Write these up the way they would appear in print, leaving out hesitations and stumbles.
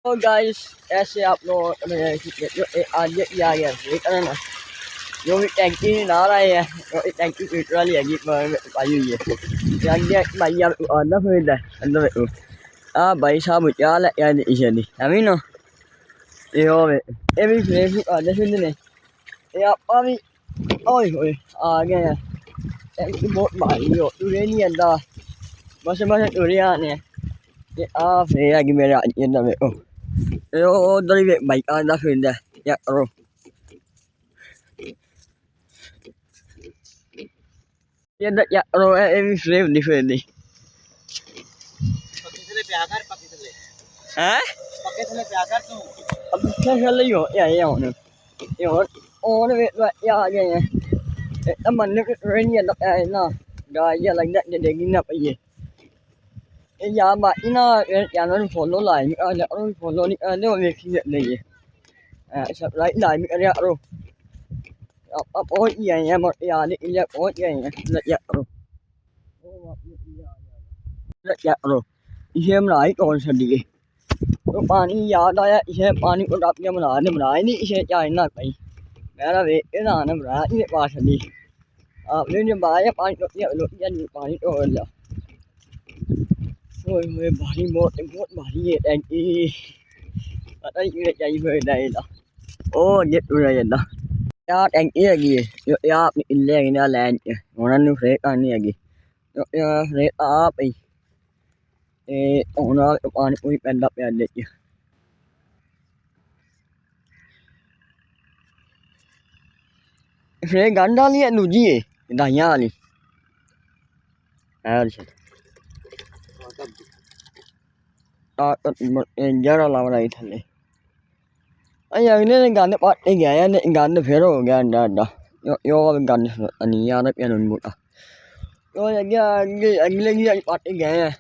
तो गाइस ऐसे आप लोग जो आज ये आ गया ये करना जो भी टैंकी ना रहे हैं जो टैंकी पेट्रोल वाली है पाई हुई है आगे भाई आप अंदर फिर अंदर भाई साहब क्या है यार इसे नहीं हमें ना ये भी फ्रेश अंदर फिर ने ये आप भी ओए होए आ गए हैं टैंकी बहुत भारी हो तू नहीं अंदर बस बस टूरी आने ये फिर आगे मेरे अंदर में उधर भी भाई अंदर फिर दे यार ये ya ro em slave differently पक्के प्याकर पक्के थले हैं पक्के थले प्याकर तू अब क्या कर रही हो या होने ये और वे या गए हैं अब मन ने रेन ये ना ga ya like that để ghi nạp gì ya mà ina ya nó follow lại ya nó follow ni nếu việc khi này sắp lại lại mi ya ro अब और ये है mà ya ni ya और ये है ya ro ya ro ये हम lại còn sao đi तो पानी याद आया इसे पानी को डाप के बनाया नहीं इसे क्या इतना भाई मेरा वे इना ने बनाया ये पास नहीं आपने ने बनाया पानी तो ये पानी तो लिया ओए भारी बहुत भारी है टैंकी पता नहीं ये चाहिए फिर đây đó ô nhất rồi đó ya टैंकी है ये ya आपने इल्ले ना लैंड उन्होंने फ्रेक करनी है ya फ्रेक आप ए उन्होंने पानी कोई पैंदा पे दे फ्रेक गंदा लिया दूजी है दाइयां वाली जरा लावना ही थले अगले गंद पाटे गया गंद फिर हो गया अंडा अंडा यो गंद अनिया ना पिया मुटा तो अगे अगले की पाटे गए हैं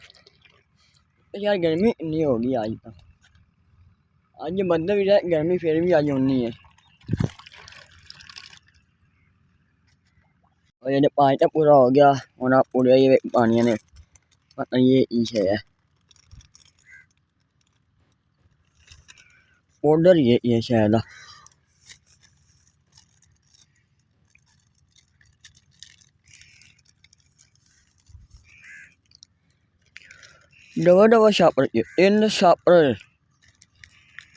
यार गर्मी इतनी होगी आज तो आज बंदे भी रहे गर्मी फिर भी आज होनी है और ये पानी तो पूरा हो गया और आप पूरे ये पानी ने पता ये इसे है बॉर्डर ये शायद डबल डबल शापर इन शापर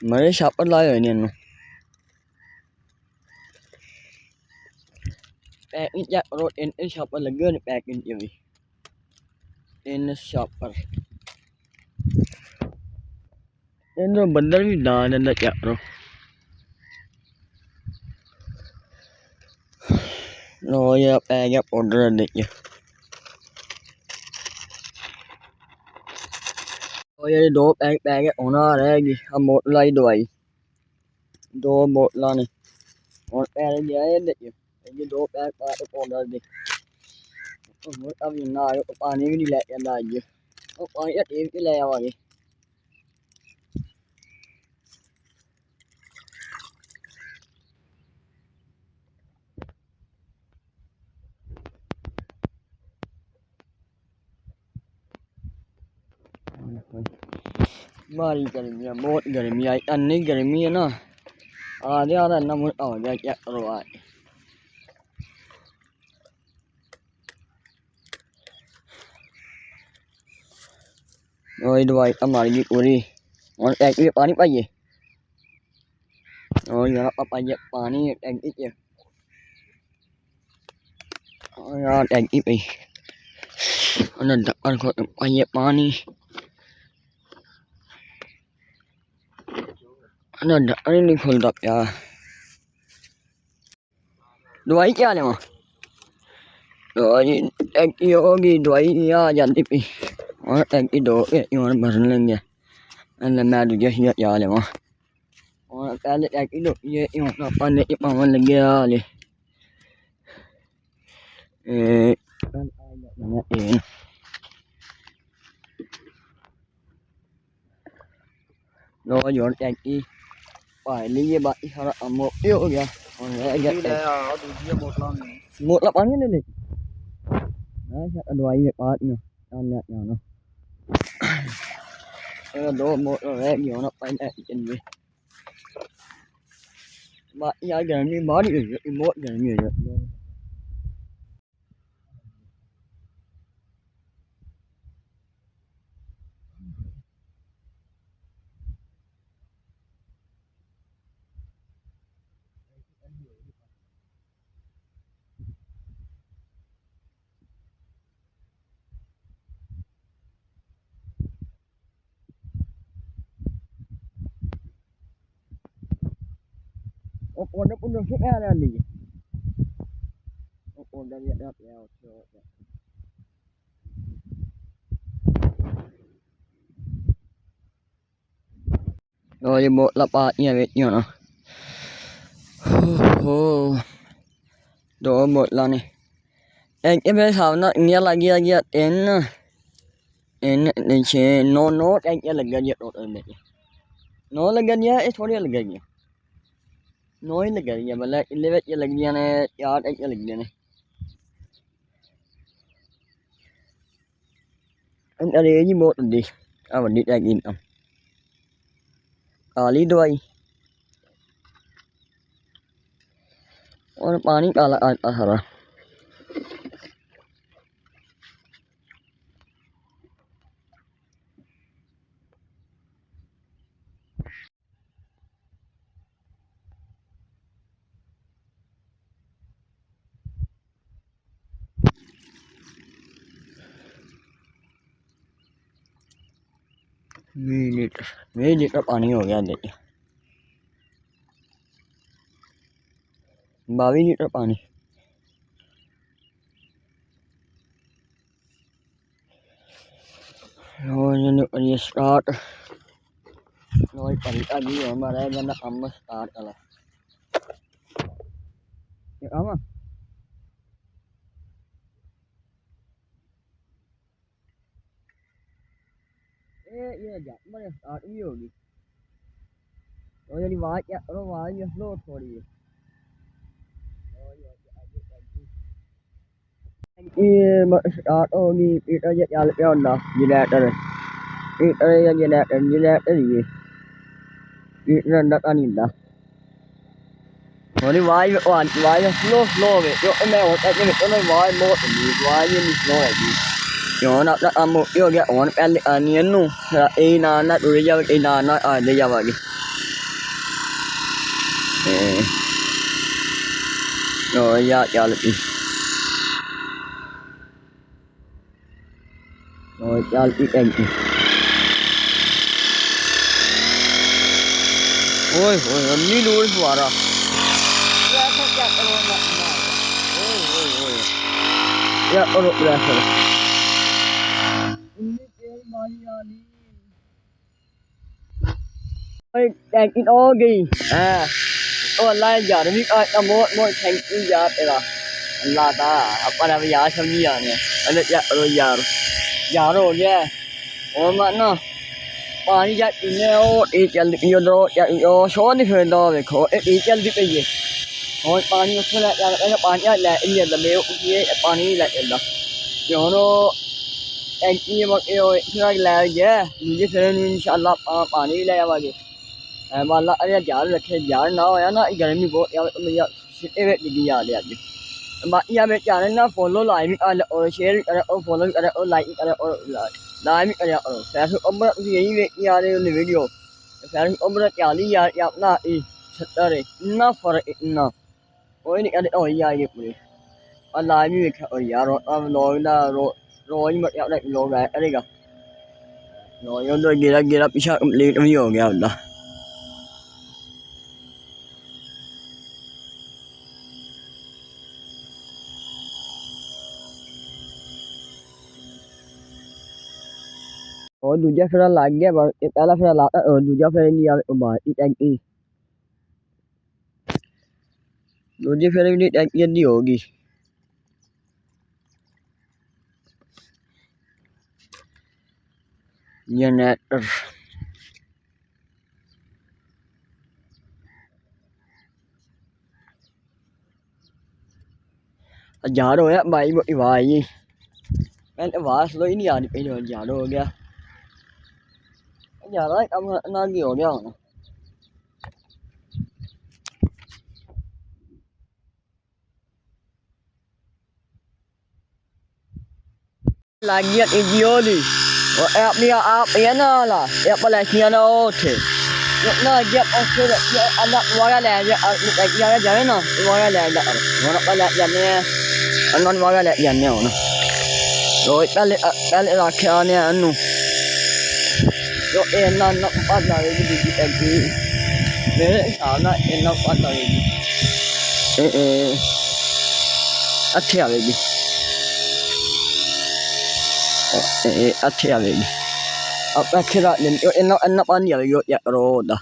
मेरे शापर लाए हुए हैं पैकिंग चेक करो इन शापर लगे हुए पैकिंग च भी इन शापर इन बंदर भी दान अंदर चेक करो लो ये पै गया पाउडर देखिए और ये दो पैक पै गए होना रहेगी अब बोतल आई दवाई दो बोतल ने और पै गया ये देखिए ये दो पैक पाउडर दे अब ना पानी भी नहीं लेके आंदा अज पानी का टेप भी ले आवांगे भारी गर्मी है बहुत गर्मी आई अन्नी गर्मी है ना आधे आधा इन्ना मोटा हो गया चेक करो आज वही दवाई हमारी पूरी और टैंकी में पानी पाइए और यहाँ पाइए पानी टैंकी के और यहाँ टैंकी पे और ढक्कन को पाइए पानी ढक्कन नहीं खुलता प्या दवाई क्या लेवा दवाई टैंकी होगी दवाई यहाँ आ जाती पी और टैंकी दो और भरन लेंगे मैं दूजे जा लेवा और पहले टैंकी दो ये पानी पावन लगे हाले लो जोड़ टैंकी पाई लीजिए बाकी सारा मोटे हो गया और रह गया बोतल पानी ले ले दवाई में पानी 2 motor rẽ nhiều nó bay lại trên gì mà nhà gần như mới được mỗi gần như được con nó cũng được thích ra là gì con đang nhận được leo rồi một là ba nhà biết nhiều nó đó một là này em biết sao nó nghe là nghe đến chế nó anh nghe là gần nhiệt độ ở đây nó là gần nhiệt ít thôi là gần nhiệt nói là gần nhiệt mà lại level là gần nhiệt này yard anh là gần nhiệt này anh ở đây như một đi à mình đi anh in lý đôi और पानी काला हरा minute पानी हो गया देखिए 22 litre पानी और ये स्टार्ट नोई पंटा भी हमारा जना काम स्टार्ट करा ये काम ये जा मैंने स्टार्ट भी होगी और ये आवाज क्या और आवाज ये स्लो थोड़ी है ये स्टार्ट होगी पीटर ये चल पे होना जनरेटर पीटर ये जनरेटर ये पीटर अंदर का नहीं और आवाज slow về yo em mẹ cái việc nó nói một thì vài như mình nói gì yo nó đã một yêu cái on el anian nu e na na đuổi ra e na na đi ra vậy rồi ra lại rồi ra lại em ôi ôi ni đuổi vào rồi ya orang berasa ini kiri mania ni oi đang in ogi online giờ nó biết ai mỗi thành in giờ là là ta apa nama ya samji ya ne anh ya rồi nha mà nó पानी जा इन्हें ओ एक चल यो दो या यो show नहीं फिर दो देखो एक चल दी पे ये और पानी उसमें या पानी ले ये ले ये पानी ले ला yo no टैंकी में यो इतना ले ये मुझे फिर इंशाल्लाह पानी ले आवागे वाला अरे जार रखे जार ना हो ना गर्मी बहुत या मैं सिटे में दिखी आ रही है या मैं जाने ना फॉलो लाइक और शेयर करे और फॉलो करे और लाइक करे और लाइक करे और फिर उम्र यही आ रही है वीडियो फिर उम्र 40 या अपना 70 इतना फर्क इतना कोई नहीं करे और ये आगे पूरे और लाइव भी देखा और यार अब लोग ना रोज मत यार लोग आए अरे का लोग तो गिरा पीछा कंप्लीट भी हो गया उनका और दूसरा फिर लग गया पहला फिर लाता और दूसरा फिर नहीं आवे बाहर टैंकी दूसरी फिर भी टैंकी नहीं होगी जनरेटर हजार हो गया भाई भाई मैंने आवाज लो ही नहीं आ रही पहले हजार हो गया giờ đấy ông nó nhiều đi không là nhiệt thì nhiều đi em đi áp biến là em lại kia nó thế nó dẹp ông chưa được anh đặt qua lại cái cái cái nó qua lại đặt nó qua lại dần nè anh nói qua lại dần nè rồi ta lại là kia nè anh nu rồi em nó bắt đầu đi em đi để sao nó em nó bắt đầu đi ăn theo đi ăn theo đi apa kira ni enak pan ya yo ya roda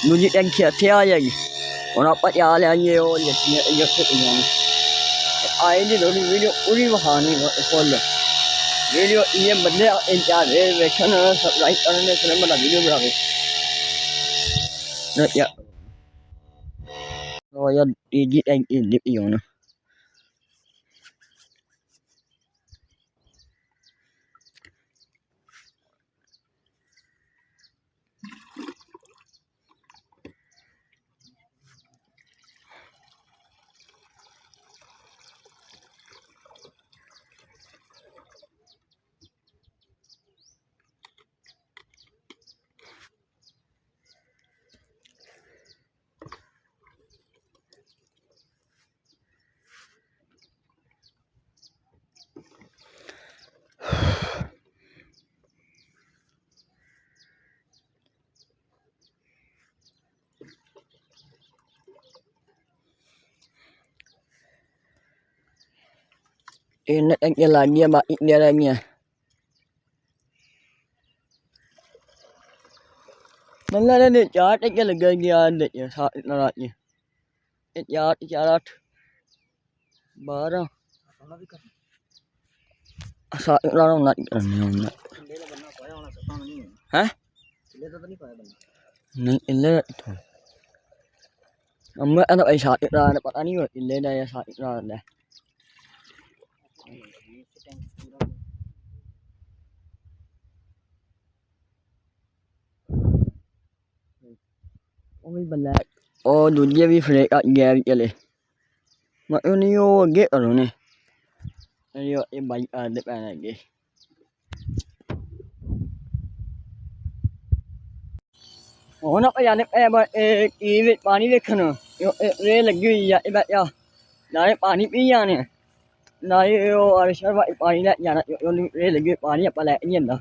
nuji yang kia tia ya gi ona pa ya le ye o ye ni ye ke ni ai ni do ni video uri wa hani no follow video ye badle en ja de ve kana subscribe karne se mana video bana ke na ya ro ya di yang in di yo no enak yang lagi ba ini lagi Malah ni chat cái là gây ra để sao nó lại nhỉ? Chat bờ đâu? Sao nó lại này? Hả? नहीं इल्ले thôi. Amma ana ai shot ra na pata नहीं इल्ले ना या shot ra ना. Ôi bala. Oh दूसरे भी freak आ गया चले. Mà yêu ghét rồi nè. Yêu em bay à đẹp này ghê. Ủa nó bây giờ em ý về पानी देखना रे लगी हुई है ए या नारे पानी पी जाने नारे यो अरशर भाई पानी ले जाना यो रे लगी पानी अपन ले नहीं ना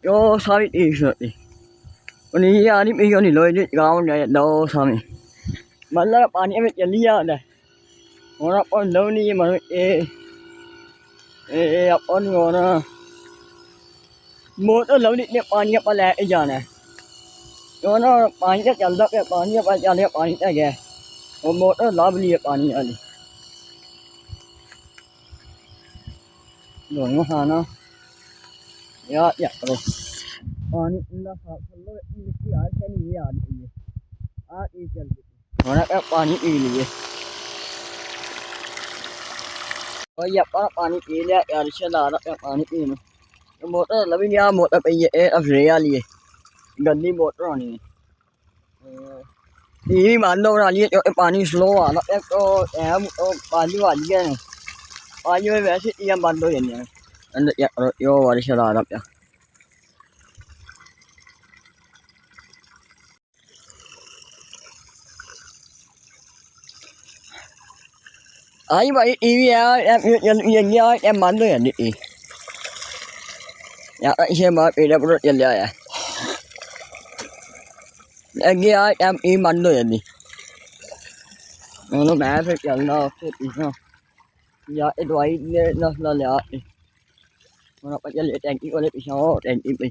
यो सारी टी शर्ट उन्हीं यार नहीं पी यो नहीं लोई गाँव ने दो सामी मतलब पानी में चली जा रहा है और अपन लो नहीं मर अपन और मोटर लो नहीं पानी अपन ले जाना है cho nó पानी का चलता है पानी का चले पानी का गया और मोटर लाभ लिए पानी वाली दोनों खाना या करो पानी इंदा साफ लो मिट्टी आ के नहीं आ रही है आ ये चल होना का पानी पी लिए और ये पानी पी लिया यार चला रहा पानी पीने तो मोटर लभी गया मोटर पे ये अफरेया लिए गंदी मोटर होनी ये मान लो ना लिए पानी स्लो आ ना एक तो पानी वाली है पानी में वैसे ये बंद हो जाने अंदर यो वाली चला रहा है आई भाई टीवी है em bắn thôi à đi dạ anh xem mà bị đập rất là à anh nghe em im bắn thôi à đi nó bé phải chẳng nó phải đi không dạ cái đuôi nó lẹ đi nó bắt chân lẹ cái con lẹ bị sao đèn im đi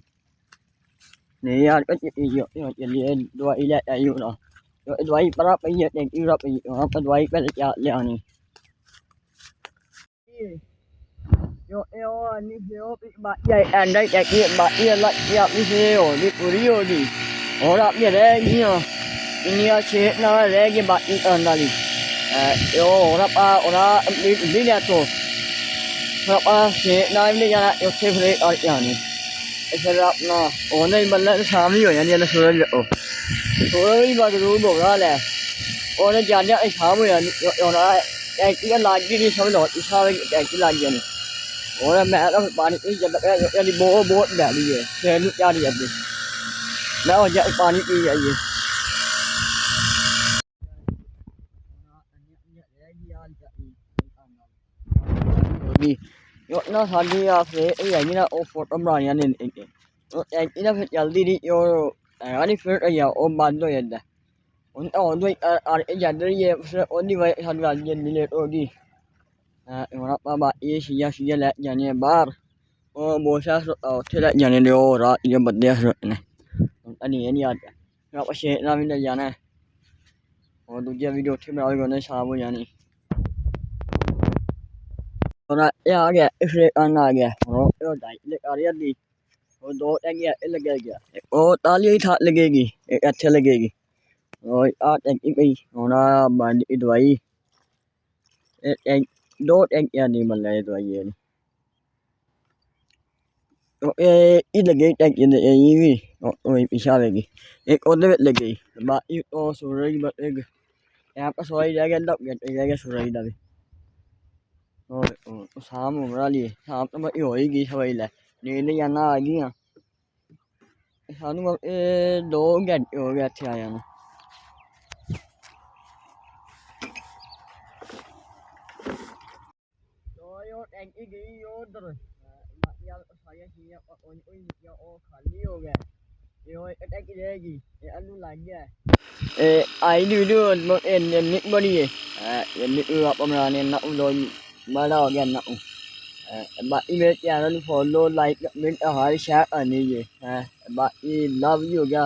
nè có chuyện gì vậy nó chân lẹ đuôi lẹ ai yêu nó rồi đuôi bắt bây giờ đèn im bắt bây giờ nó đuôi bắt lẹ nè yo ni yo bị bạn dạy anh đây cái kia bạn kia lại kia đi theo đi curio đi ở đó biết đấy như chế nó đấy cái bạn đi ở đây yo ở đó đi nè thôi chế nó đi ra yo chế phải ở nhà này फिर अपना ਉਹਨੇ ਹੀ ਮਤਲਬ ਸ਼ਾਮ ਹੀ ਹੋ ਜਾਂਦੀ ਹੈ ਸੂਰਜ ਸੂਰਜ ਵੀ ਮਗਰੂਬ ਹੋ ਗਿਆ ਲੈ ਉਹਨੇ ਜਾਂਦਿਆਂ ਸ਼ਾਮ ਹੋ ਜਾਂਦੀ ਹੁਣ ਟੈਂਕੀਆਂ ਲੱਗ ਗਈ ਨਹੀਂ ਸਮਝ ਲਓ ਇਸ਼ਾ ਟੈਂਕੀ ਲੱਗ ਜਾਣੀ ਹੁਣ ਮੈਂ ਤਾਂ ਪਾਣੀ ਪੀ ਜਾਂਦਾ ਇਹਦੀ ਬਹੁਤ ਬਹਿ ਗਈ ਹੈ ਫਿਰ ਨੂੰ ਚਾੜੀ ਜਾਂਦੀ ਮੈਂ ਹੁਣ ਜਾ ਪਾਣੀ ਪੀ ਜਾਈਏ ਨਾ ਸਾਡੀ ਆ ਫਿਰ ਇਹ ਹੈਗੀ ਨਾ ਉਹ ਫੋਟੋ ਬਣਾਉਣੀਆਂ ਨੇ ਉਹ ਟੈਂਕੀ ਨਾ ਫਿਰ ਚੱਲਦੀ ਨਹੀਂ ਉਹ ਹੈਗਾ ਨਹੀਂ ਫਿਰ ਉਹ ਬੰਦ ਹੋ ਜਾਂਦਾ ਹੁਣ ਤਾਂ ਉਦੋਂ ਹੀ ਜਾਂਦੇ ਰਹੀਏ ਫਿਰ ਉਹਦੀ ਵਜ੍ਹਾ ਸਾਨੂੰ ਅੱਜ ਇੰਨੀ ਲੇਟ ਹੋ ਗਈ ਹੁਣ ਆਪਾਂ ਇਹ ਚੀਜ਼ਾਂ ਲੈ ਜਾਣੀਆਂ ਬਾਹਰ ਉਹ ਮੋਸ਼ਾ ਉੱਥੇ ਲੈ ਜਾਣੇ ਨੇ ਉਹ ਰਾਤ ਦੀਆਂ ਬੰਦੇ ਨੇ ਹੁਣ ਤਾਂ ਨਹੀਂ ਅੱਜ ਫਿਰ ਆਪਾਂ ਛੇ ਨਾਲ ਵੀ ਲੈ ਜਾਣਾ और दूजा वीडियो उत्थे बनाओगे उन्हें शाम हो जानी और ये आ गया इफरे आ गया और डाइट ले आ रही है और दो टैंकी लगे गया और ताली ही था लगेगी एक अच्छे लगेगी और आ टैंकी पई होना बंद की दवाई दो टैंकियां नहीं मतलब ये दवाई है तो ये लगे टैंकी ये भी पीछे आवेगी एक ओदे विच लगे बाकी तो सूरज बतेग यहाँ पर सोई जाएगा जाएगा सूरज का भी और शाम हो वाली है शाम तो मैं होएगी सवाई लै नींद जाना आ गई सानू 2 घंटे हो गए इत्थे आया नूं तो टैंकी गई उधर सारियां चीज़ां खाली हो गया टैंकी रहेगी अल्लू लग गया आई दी वीडियो निक बनी है निक आप बनाने ना लोग बड़ा हो गया ना बाकी मेरे चैनल फॉलो लाइक कमेंट हर शय करनी है बाकी लव यू हो गया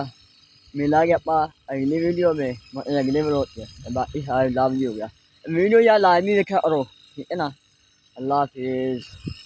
मिला गया अपा अगली वीडियो में मतलब अगले ब्लॉग में बाकी सारे लव यू हो गया वीडियो यार लाजमी देखा करो ठीक है ना अल्लाह हाफिज़।